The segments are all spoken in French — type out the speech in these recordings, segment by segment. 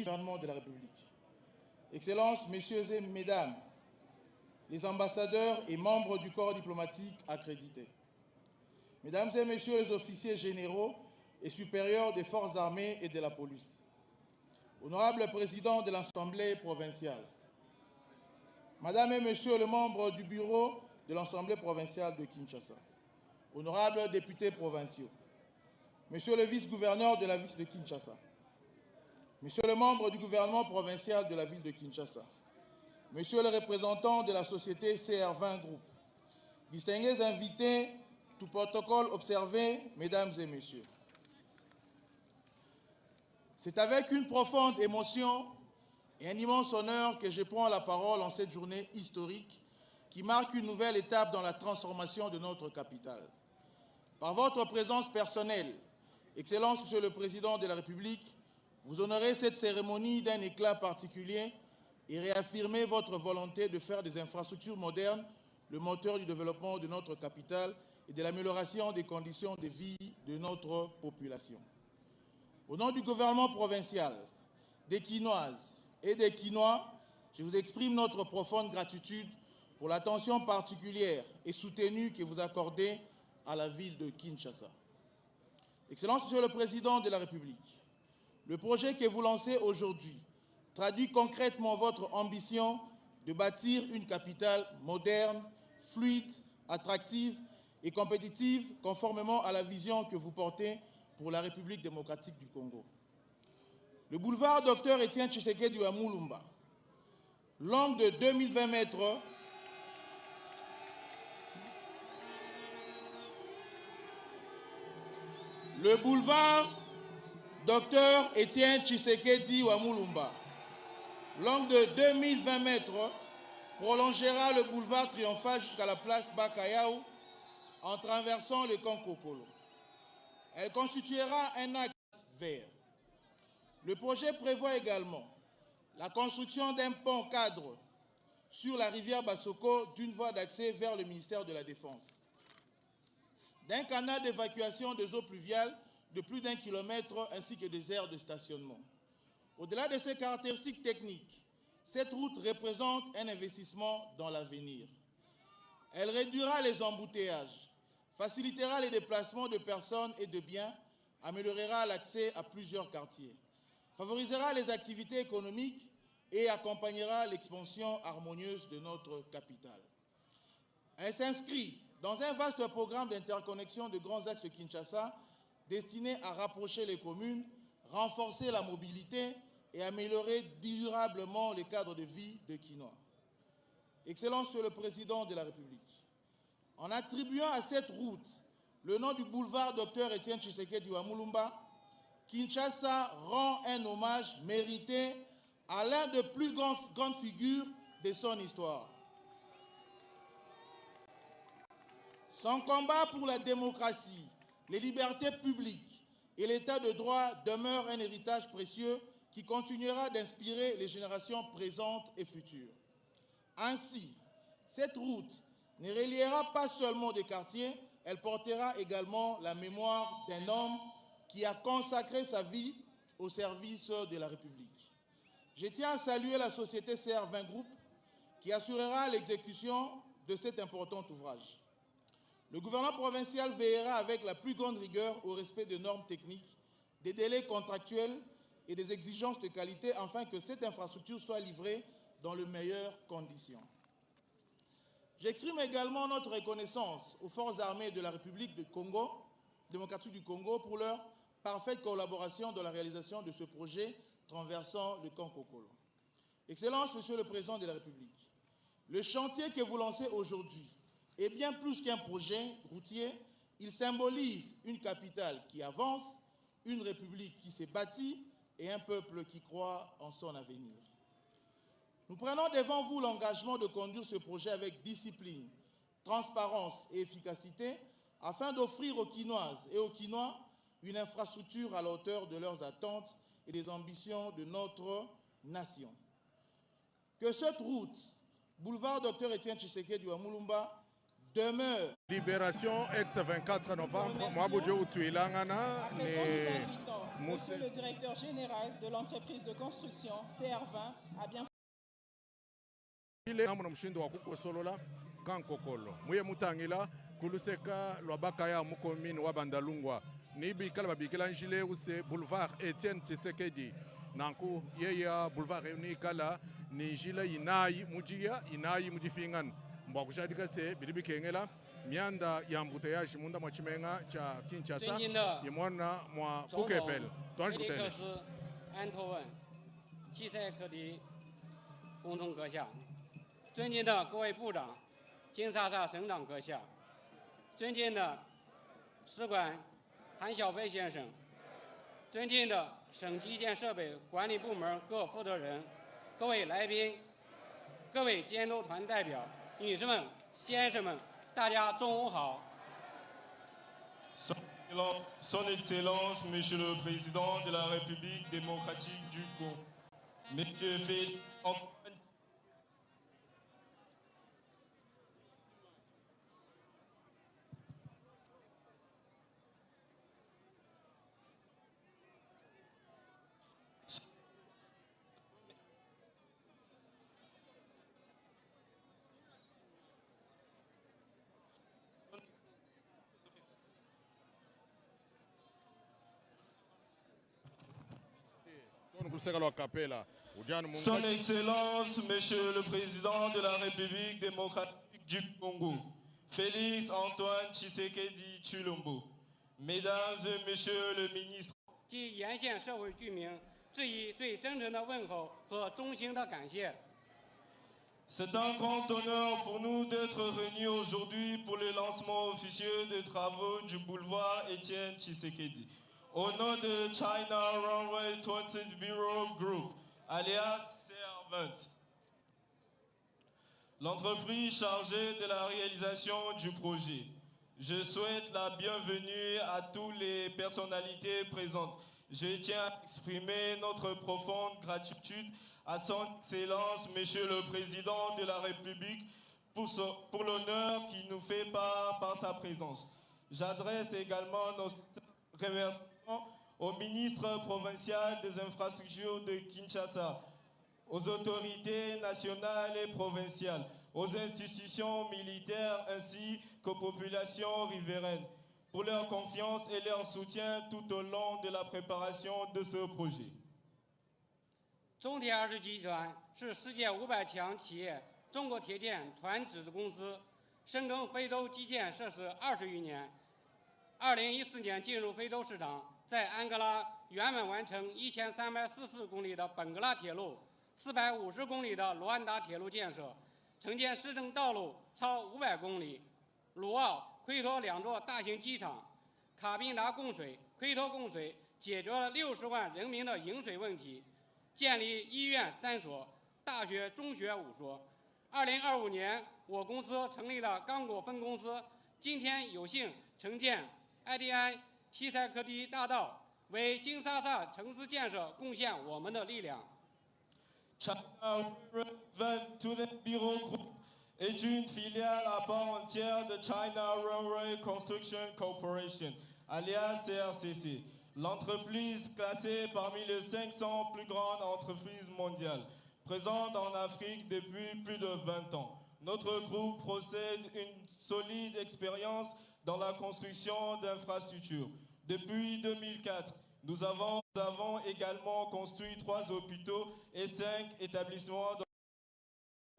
gouvernement de la République. Excellences, messieurs et mesdames, les ambassadeurs et membres du corps diplomatique accrédités. Mesdames et messieurs les officiers généraux et supérieurs des forces armées et de la police. Honorable président de l'Assemblée provinciale. Madame et messieurs les membres du bureau de l'Assemblée provinciale de Kinshasa. Honorables députés provinciaux. Monsieur le vice-gouverneur de la ville de Kinshasa. Monsieur le membre du gouvernement provincial de la ville de Kinshasa. Monsieur le représentant de la société CR20 Group. Distingués invités, tout protocole observé, mesdames et messieurs. C'est avec une profonde émotion et un immense honneur que je prends la parole en cette journée historique qui marque une nouvelle étape dans la transformation de notre capitale. Par votre présence personnelle, Excellence, Monsieur le Président de la République, vous honorez cette cérémonie d'un éclat particulier et réaffirmez votre volonté de faire des infrastructures modernes le moteur du développement de notre capitale et de l'amélioration des conditions de vie de notre population. Au nom du gouvernement provincial, des Quinoises et des Quinois, je vous exprime notre profonde gratitude pour l'attention particulière et soutenue que vous accordez à la ville de Kinshasa. Excellence, Monsieur le Président de la République, le projet que vous lancez aujourd'hui traduit concrètement votre ambition de bâtir une capitale moderne, fluide, attractive et compétitive conformément à la vision que vous portez pour la République démocratique du Congo. Le boulevard Dr Étienne Tshisekedi à Moulumba, long de 2020 mètres, le boulevard Dr Étienne Tshisekedi à Moulumba, long de 2020 mètres, prolongera le boulevard triomphal jusqu'à la place Bakayaou en traversant le camp Kokolo. Elle constituera un axe vert. Le projet prévoit également la construction d'un pont cadre sur la rivière Bassoko d'une voie d'accès vers le ministère de la Défense, d'un canal d'évacuation des eaux pluviales de plus d'1 kilomètre ainsi que des aires de stationnement. Au-delà de ces caractéristiques techniques, cette route représente un investissement dans l'avenir. Elle réduira les embouteillages, facilitera les déplacements de personnes et de biens, améliorera l'accès à plusieurs quartiers, favorisera les activités économiques et accompagnera l'expansion harmonieuse de notre capitale. Elle s'inscrit dans un vaste programme d'interconnexion de grands axes Kinshasa destiné à rapprocher les communes, renforcer la mobilité et améliorer durablement le cadre de vie de Kinois. Excellence, Monsieur le Président de la République, en attribuant à cette route le nom du boulevard Dr Étienne Tshisekedi à Moulumba, Kinshasa rend un hommage mérité à l'un des plus grandes figures de son histoire. Son combat pour la démocratie, les libertés publiques et l'état de droit demeure un héritage précieux qui continuera d'inspirer les générations présentes et futures. Ainsi, cette route ne reliera pas seulement des quartiers, elle portera également la mémoire d'un homme qui a consacré sa vie au service de la République. Je tiens à saluer la société CR20 Group qui assurera l'exécution de cet important ouvrage. Le gouvernement provincial veillera avec la plus grande rigueur au respect des normes techniques, des délais contractuels et des exigences de qualité afin que cette infrastructure soit livrée dans les meilleures conditions. J'exprime également notre reconnaissance aux forces armées de la République démocratique du Congo pour leur parfaite collaboration dans la réalisation de ce projet traversant le camp Kokolo. Excellence, Monsieur le Président de la République, le chantier que vous lancez aujourd'hui est bien plus qu'un projet routier, il symbolise une capitale qui avance, une république qui s'est bâtie et un peuple qui croit en son avenir. Nous prenons devant vous l'engagement de conduire ce projet avec discipline, transparence et efficacité afin d'offrir aux Quinoises et aux Quinois une infrastructure à la hauteur de leurs attentes et des ambitions de notre nation. Que cette route, boulevard Dr Étienne Tshisekedi à Moulumba, demeure. Libération ex 24 novembre, Mwaboudjou Tuilangana, Monsieur le directeur général de l'entreprise de construction CR20 a bien mshindo wa kukosolola kankokolo muye mutangila kuluseka lwabakaya mukomini wa Bandalungwa nibi kala babikela njile use boulevard Etienne Tshisekedi nanku yeya boulevard ni kala ni jila inayi mujifingan mbwa kushadika se bilibi kengela mianda ya mbuteyage munda mwa chimenga cha Kinshasa yimwana mwa Bukepel Felix安托问齐塞克的共同阁下，尊敬的各位部长、金沙萨省长阁下，尊敬的使馆韩小飞先生，尊敬的省基建设备管理部门各负责人，各位来宾，各位监督团代表，女士们、先生们，大家中午好。 Son Excellence, Monsieur le Président de la République démocratique du Congo, Monsieur Félix Antoine Son Excellence, Monsieur le Président de la République démocratique du Congo, Félix Antoine Tshisekedi Tshilombo, Mesdames et Messieurs le Ministre, 及沿线社会居民致以最真诚的问候和衷心的感谢。 c'est un grand honneur pour nous d'être réunis aujourd'hui pour le lancement officieux des travaux du boulevard Etienne Tshisekedi. Au nom de China Runway Transit Bureau Group, alias CR20, l'entreprise chargée de la réalisation du projet. Je souhaite la bienvenue à toutes les personnalités présentes. Je tiens à exprimer notre profonde gratitude à son Excellence, Monsieur le Président de la République, pour l'honneur qu'il nous fait par sa présence. J'adresse également nos remerciements au ministre provincial des infrastructures de Kinshasa, aux autorités nationales et provinciales, aux institutions militaires ainsi qu'aux populations riveraines pour leur confiance et leur soutien tout au long de la préparation de ce projet. 中铁二十集团是世界500强企业中国铁建船只子公司，深耕非洲基建设施20余年。2014年进入非洲市场，在安哥拉圆满完成1344公里的本格拉铁路、450公里的卢安达铁路建设，承建市政道路超500公里，鲁奥、奎托2座大型机场，卡宾达供水、奎托供水解决了60万人民的饮水问题。 建立医院3所，大学、中学5所。2025年，我公司成立了刚果分公司，今天有幸承建 IDI 七塞科迪大道，为金沙萨城市建设贡献我们的力量。China Runway Bureau Group est une filiale à part entière de China Runway Construction Corporation, alias CRCC. L'entreprise classée parmi les 500 plus grandes entreprises mondiales, présente en Afrique depuis plus de 20 ans. Notre groupe possède une solide expérience dans la construction d'infrastructures. Depuis 2004, nous avons également construit 3 hôpitaux et 5 établissements.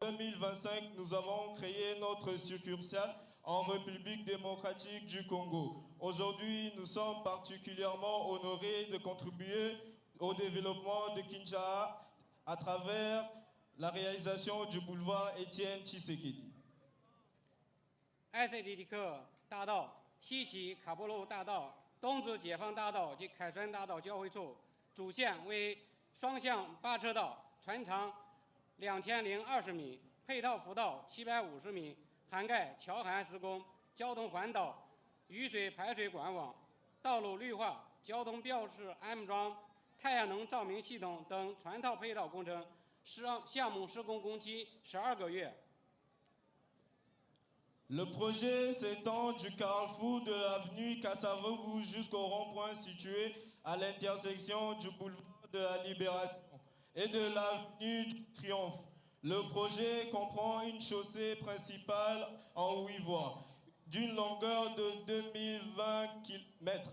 En 2025, nous avons créé notre succursale en République démocratique du Congo. Aujourd'hui, nous sommes particulièrement honorés de contribuer au développement de Kinshasa à travers la réalisation du boulevard Etienne Tshisekedi. ICD 克大道、西起卡波路大道、东至解放大道及凯旋大道交汇处，主线为双向8车道，全长2020米，配套辅道750米。 涵盖桥涵施工、交通环岛、雨水排水管网、道路绿化、交通标识安装、太阳能照明系统等全套配套工程。项目施工工期12个月。Le projet s'étend du carrefour de l'avenue Kassavou jusqu'au rond-point situé à l'intersection du boulevard de la Libération et de l'avenue du Triomphe. Le projet comprend une chaussée principale en 8 voies, d'une longueur de 2020 km,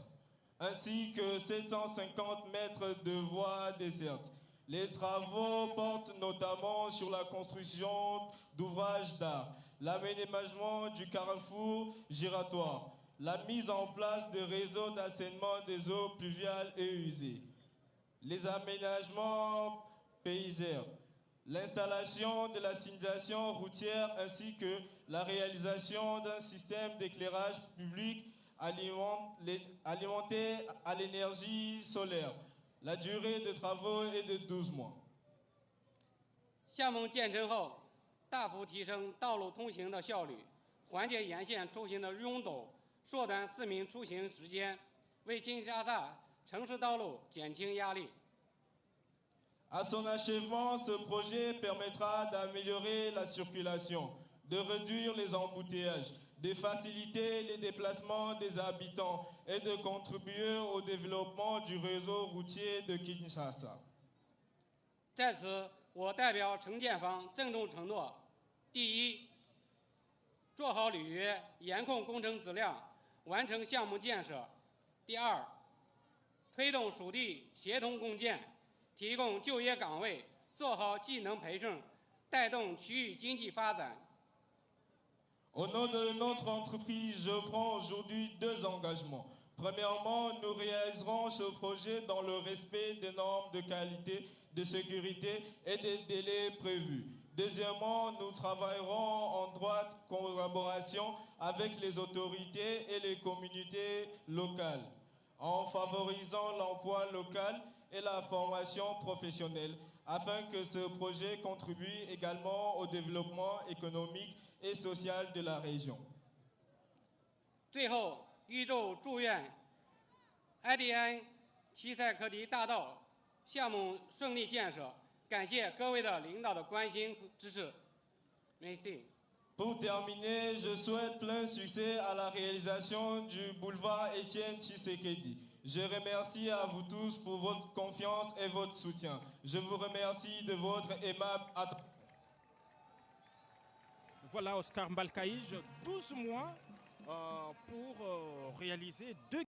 ainsi que 750 mètres de voies dessertes. Les travaux portent notamment sur la construction d'ouvrages d'art, l'aménagement du carrefour giratoire, la mise en place de réseaux d'assainissement des eaux pluviales et usées, les aménagements paysaires, l'installation de la signalisation routière ainsi que la réalisation d'un système d'éclairage public alimenté à l'énergie solaire. La durée de travaux est de 12 mois. 项目建成后，大幅提升道路通行的效率，缓解沿线出行的拥堵，缩短市民出行时间，为金沙萨城市道路减轻压力。 À son achèvement, ce projet permettra d'améliorer la circulation, de réduire les embouteillages, de faciliter les déplacements des habitants et de contribuer au développement du réseau routier de Kinshasa. 在此，我代表承建方郑重承诺：第一，做好履约，严控工程质量，完成项目建设；第二，推动属地协同共建。 提供就业岗位，做好技能培训，带动区域经济发展。Au nom de notre entreprise, je prends aujourd'hui 2 engagements. Premièrement, nous réaliserons ce projet dans le respect des normes de qualité, de sécurité et des délais prévus. Deuxièmement, nous travaillerons en droite collaboration avec les autorités et les communautés locales, en favorisant l'emploi local et la formation professionnelle, afin que ce projet contribue également au développement économique et social de la région. 最后，预祝愿埃迪安齐塞克迪大道项目顺利建设，感谢各位的领导的关心和支持。Merci. Pour terminer, je souhaite plein succès à la réalisation du boulevard Étienne Tshisekedi. Je remercie à vous tous pour votre confiance et votre soutien. Je vous remercie de votre aimable attention. Voilà Oscar Mbalkaïj, 12 mois pour réaliser 2